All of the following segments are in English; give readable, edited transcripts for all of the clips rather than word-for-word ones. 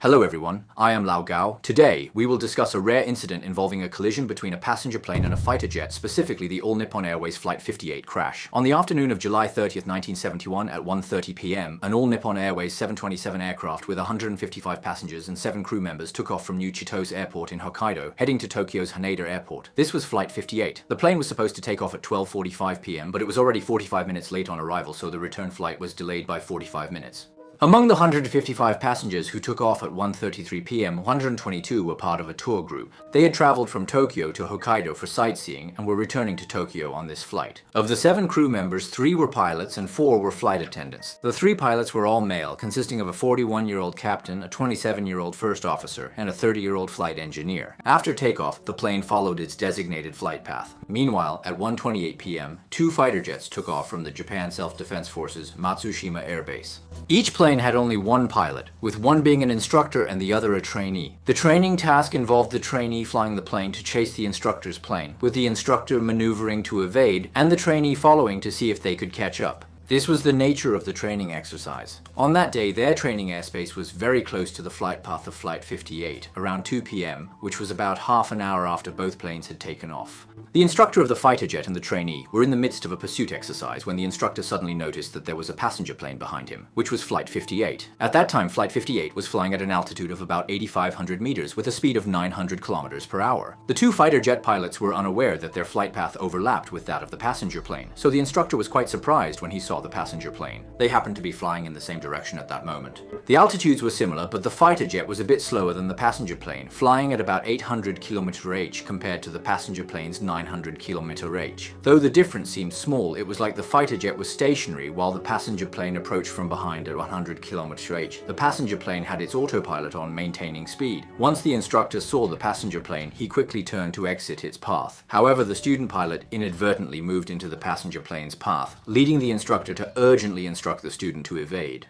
Hello everyone, I am Lao Gao. Today, we will discuss a rare incident involving a collision between a passenger plane and a fighter jet, specifically the all Nippon Airways Flight 58 crash. On the afternoon of July 30th, 1971 at 1:30 p.m., an all Nippon Airways 727 aircraft with 155 passengers and 7 crew members took off from New Chitose Airport in Hokkaido, heading to Tokyo's Haneda Airport. This was Flight 58. The plane was supposed to take off at 12:45 p.m., but it was already 45 minutes late on arrival, so the return flight was delayed by 45 minutes. Among the 155 passengers who took off at 1:33 p.m., 122 were part of a tour group. They had traveled from Tokyo to Hokkaido for sightseeing and were returning to Tokyo on this flight. Of the 7 crew members, 3 were pilots and 4 were flight attendants. The 3 pilots were all male, consisting of a 41-year-old captain, a 27-year-old first officer, and a 30-year-old flight engineer. After takeoff, the plane followed its designated flight path. Meanwhile, at 1:28 p.m., 2 fighter jets took off from the Japan Self-Defense Forces Matsushima Air Base. Each plane had only one pilot, with one being an instructor and the other a trainee. The training task involved the trainee flying the plane to chase the instructor's plane, with the instructor maneuvering to evade and the trainee following to see if they could catch up. This was the nature of the training exercise. On that day, their training airspace was very close to the flight path of Flight 58, around 2 p.m., which was about half an hour after both planes had taken off. The instructor of the fighter jet and the trainee were in the midst of a pursuit exercise when the instructor suddenly noticed that there was a passenger plane behind him, which was Flight 58. At that time, Flight 58 was flying at an altitude of about 8,500 meters with a speed of 900 kilometers per hour. The 2 fighter jet pilots were unaware that their flight path overlapped with that of the passenger plane, so the instructor was quite surprised when he saw the passenger plane. They happened to be flying in the same direction at that moment. The altitudes were similar, but the fighter jet was a bit slower than the passenger plane, flying at about 800 km/h compared to the passenger plane's 900 km/h. Though the difference seemed small, it was like the fighter jet was stationary while the passenger plane approached from behind at 100 km/h. The passenger plane had its autopilot on, maintaining speed. Once the instructor saw the passenger plane, he quickly turned to exit its path. However, the student pilot inadvertently moved into the passenger plane's path, leading the instructor to urgently instruct the student to evade.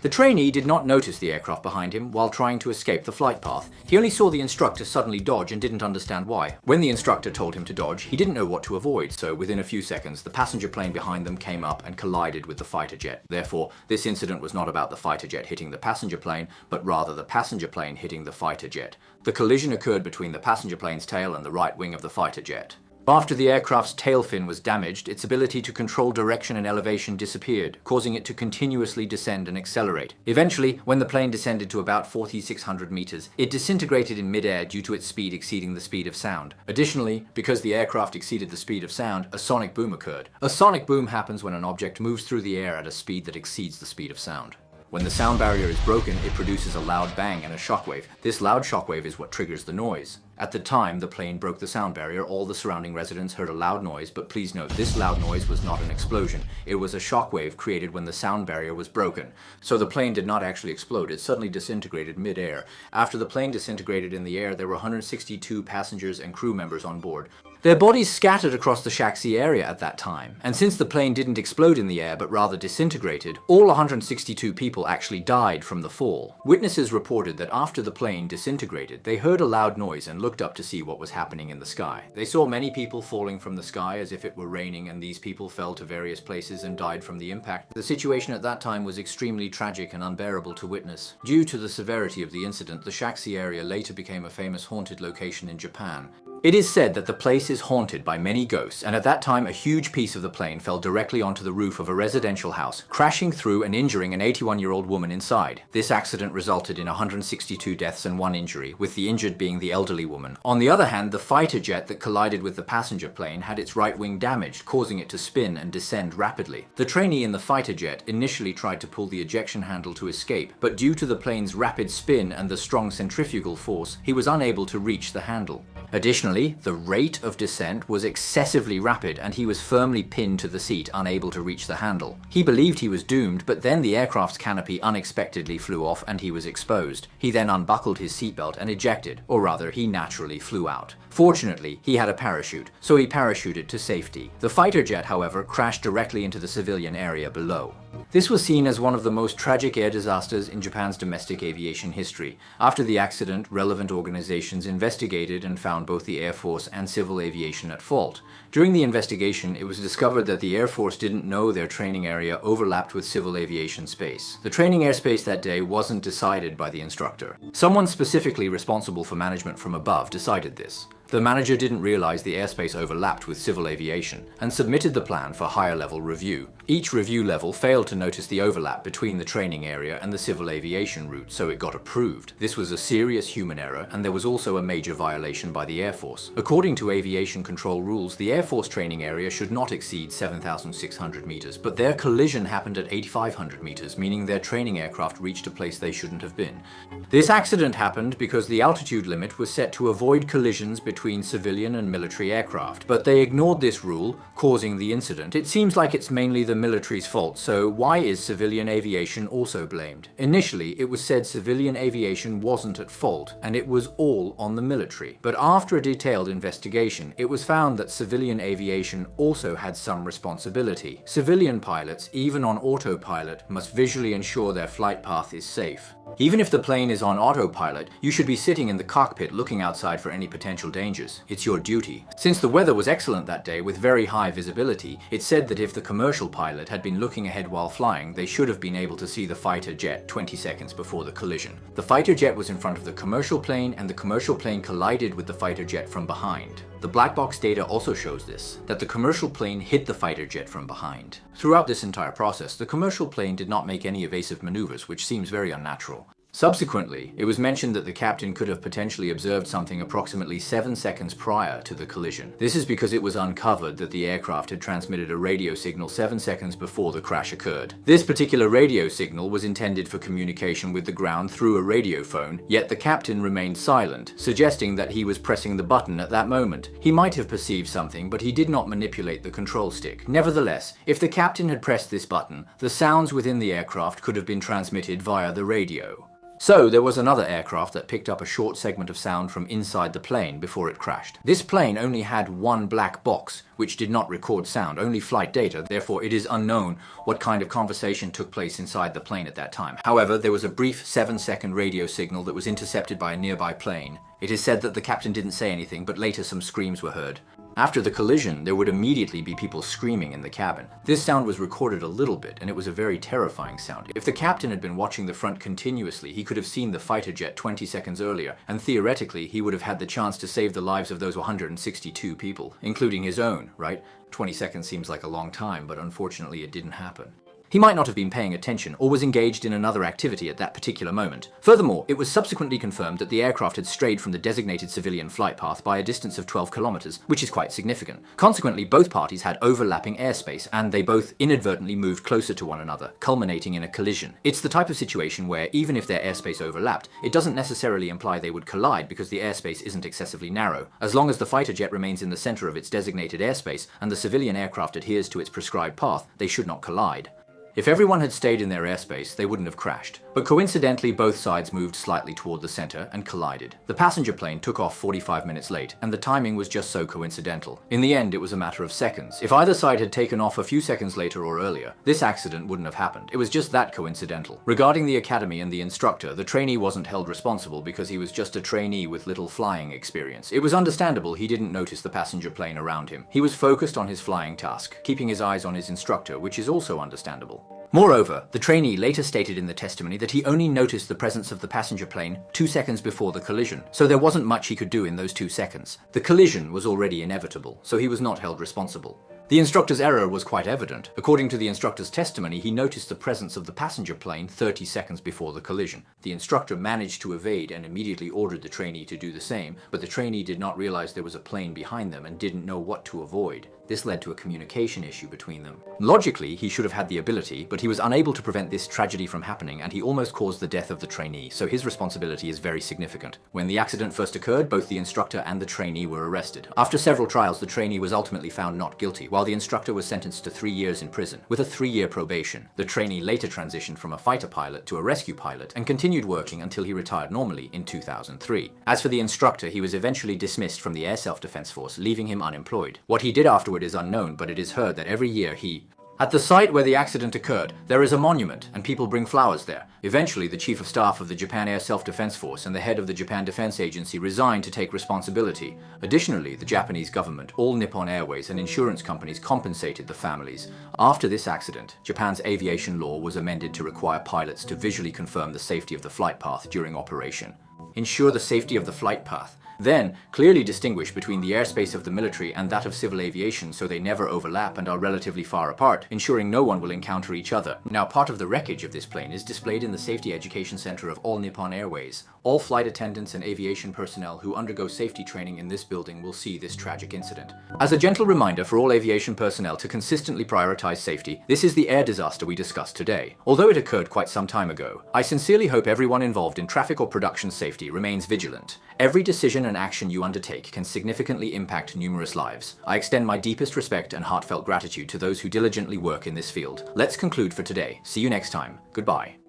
The trainee did not notice the aircraft behind him while trying to escape the flight path. He only saw the instructor suddenly dodge and didn't understand why. When the instructor told him to dodge, he didn't know what to avoid, so within a few seconds, the passenger plane behind them came up and collided with the fighter jet. Therefore, this incident was not about the fighter jet hitting the passenger plane, but rather the passenger plane hitting the fighter jet. The collision occurred between the passenger plane's tail and the right wing of the fighter jet. After the aircraft's tail fin was damaged, its ability to control direction and elevation disappeared, causing it to continuously descend and accelerate. Eventually, when the plane descended to about 4,600 meters, it disintegrated in midair due to its speed exceeding the speed of sound. Additionally, because the aircraft exceeded the speed of sound, a sonic boom occurred. A sonic boom happens when an object moves through the air at a speed that exceeds the speed of sound. When the sound barrier is broken, it produces a loud bang and a shockwave. This loud shockwave is what triggers the noise. At the time the plane broke the sound barrier, all the surrounding residents heard a loud noise, but please note, this loud noise was not an explosion. It was a shockwave created when the sound barrier was broken. So the plane did not actually explode, it suddenly disintegrated mid-air. After the plane disintegrated in the air, there were 162 passengers and crew members on board. Their bodies scattered across the Shaxi area at that time, and since the plane didn't explode in the air but rather disintegrated, all 162 people actually died from the fall. Witnesses reported that after the plane disintegrated, they heard a loud noise and looked up to see what was happening in the sky. They saw many people falling from the sky as if it were raining, and these people fell to various places and died from the impact. The situation at that time was extremely tragic and unbearable to witness. Due to the severity of the incident, the Shaxi area later became a famous haunted location in Japan. It is said that the place is haunted by many ghosts, and at that time a huge piece of the plane fell directly onto the roof of a residential house, crashing through and injuring an 81-year-old woman inside. This accident resulted in 162 deaths and 1 injury, with the injured being the elderly woman. On the other hand, the fighter jet that collided with the passenger plane had its right wing damaged, causing it to spin and descend rapidly. The trainee in the fighter jet initially tried to pull the ejection handle to escape, but due to the plane's rapid spin and the strong centrifugal force, he was unable to reach the handle. Additionally, the rate of descent was excessively rapid and he was firmly pinned to the seat, unable to reach the handle. He believed he was doomed, but then the aircraft's canopy unexpectedly flew off and he was exposed. He then unbuckled his seatbelt and ejected, or rather, he naturally flew out. Fortunately, he had a parachute, so he parachuted to safety. The fighter jet, however, crashed directly into the civilian area below. This was seen as one of the most tragic air disasters in Japan's domestic aviation history. After the accident, relevant organizations investigated and found both the Air Force and civil aviation at fault. During the investigation, it was discovered that the Air Force didn't know their training area overlapped with civil aviation space. The training airspace that day wasn't decided by the instructor. Someone specifically responsible for management from above decided this. The manager didn't realize the airspace overlapped with civil aviation and submitted the plan for higher level review. Each review level failed to notice the overlap between the training area and the civil aviation route, so it got approved. This was a serious human error, and there was also a major violation by the Air Force. According to aviation control rules, the Air Force training area should not exceed 7,600 meters, but their collision happened at 8,500 meters, meaning their training aircraft reached a place they shouldn't have been. This accident happened because the altitude limit was set to avoid collisions between civilian and military aircraft, but they ignored this rule, causing the incident. It seems like it's mainly the military's fault, so why is civilian aviation also blamed? Initially, it was said civilian aviation wasn't at fault, and it was all on the military. But after a detailed investigation, it was found that civilian aviation also had some responsibility. Civilian pilots, even on autopilot, must visually ensure their flight path is safe. Even if the plane is on autopilot, you should be sitting in the cockpit looking outside for any potential dangers. It's your duty. Since the weather was excellent that day with very high visibility, it's said that if the commercial pilot had been looking ahead while flying, they should have been able to see the fighter jet 20 seconds before the collision. The fighter jet was in front of the commercial plane, and the commercial plane collided with the fighter jet from behind. The black box data also shows this, that the commercial plane hit the fighter jet from behind. Throughout this entire process, the commercial plane did not make any evasive maneuvers, which seems very unnatural. Subsequently, it was mentioned that the captain could have potentially observed something approximately 7 seconds prior to the collision. This is because it was uncovered that the aircraft had transmitted a radio signal 7 seconds before the crash occurred. This particular radio signal was intended for communication with the ground through a radio phone, yet the captain remained silent, suggesting that he was pressing the button at that moment. He might have perceived something, but he did not manipulate the control stick. Nevertheless, if the captain had pressed this button, the sounds within the aircraft could have been transmitted via the radio. So there was another aircraft that picked up a short segment of sound from inside the plane before it crashed. This plane only had one black box, which did not record sound, only flight data. Therefore, it is unknown what kind of conversation took place inside the plane at that time. However, there was a brief 7-second radio signal that was intercepted by a nearby plane. It is said that the captain didn't say anything, but later some screams were heard. After the collision, there would immediately be people screaming in the cabin. This sound was recorded a little bit, and it was a very terrifying sound. If the captain had been watching the front continuously, he could have seen the fighter jet 20 seconds earlier, and theoretically, he would have had the chance to save the lives of those 162 people, including his own, right? 20 seconds seems like a long time, but unfortunately it didn't happen. He might not have been paying attention or was engaged in another activity at that particular moment. Furthermore, it was subsequently confirmed that the aircraft had strayed from the designated civilian flight path by a distance of 12 kilometers, which is quite significant. Consequently, both parties had overlapping airspace, and they both inadvertently moved closer to one another, culminating in a collision. It's the type of situation where, even if their airspace overlapped, it doesn't necessarily imply they would collide because the airspace isn't excessively narrow. As long as the fighter jet remains in the center of its designated airspace and the civilian aircraft adheres to its prescribed path, they should not collide. If everyone had stayed in their airspace, they wouldn't have crashed. But coincidentally, both sides moved slightly toward the center and collided. The passenger plane took off 45 minutes late, and the timing was just so coincidental. In the end, it was a matter of seconds. If either side had taken off a few seconds later or earlier, this accident wouldn't have happened. It was just that coincidental. Regarding the academy and the instructor, the trainee wasn't held responsible because he was just a trainee with little flying experience. It was understandable he didn't notice the passenger plane around him. He was focused on his flying task, keeping his eyes on his instructor, which is also understandable. Moreover, the trainee later stated in the testimony that he only noticed the presence of the passenger plane 2 seconds before the collision, so there wasn't much he could do in those 2 seconds. The collision was already inevitable, so he was not held responsible. The instructor's error was quite evident. According to the instructor's testimony, he noticed the presence of the passenger plane 30 seconds before the collision. The instructor managed to evade and immediately ordered the trainee to do the same, but the trainee did not realize there was a plane behind them and didn't know what to avoid. This led to a communication issue between them. Logically, he should have had the ability, but he was unable to prevent this tragedy from happening, and he almost caused the death of the trainee, so his responsibility is very significant. When the accident first occurred, both the instructor and the trainee were arrested. After several trials, the trainee was ultimately found not guilty, while the instructor was sentenced to 3 years in prison, with a 3-year probation. The trainee later transitioned from a fighter pilot to a rescue pilot, and continued working until he retired normally in 2003. As for the instructor, he was eventually dismissed from the Air Self-Defense Force, leaving him unemployed. What he did afterward is unknown, but it is heard that every year he At the site where the accident occurred, there is a monument, and people bring flowers there. Eventually, the Chief of Staff of the Japan Air Self-Defense Force and the head of the Japan Defense Agency resigned to take responsibility. Additionally, the Japanese government, all Nippon Airways, and insurance companies compensated the families. After this accident, Japan's aviation law was amended to require pilots to visually confirm the safety of the flight path during operation. Ensure the safety of the flight path. Then, clearly distinguish between the airspace of the military and that of civil aviation so they never overlap and are relatively far apart, ensuring no one will encounter each other. Now, part of the wreckage of this plane is displayed in the Safety Education Center of All Nippon Airways. All flight attendants and aviation personnel who undergo safety training in this building will see this tragic incident. As a gentle reminder for all aviation personnel to consistently prioritize safety, this is the air disaster we discussed today. Although it occurred quite some time ago, I sincerely hope everyone involved in traffic or production safety remains vigilant. Every decision and action you undertake can significantly impact numerous lives. I extend my deepest respect and heartfelt gratitude to those who diligently work in this field. Let's conclude for today. See you next time. Goodbye.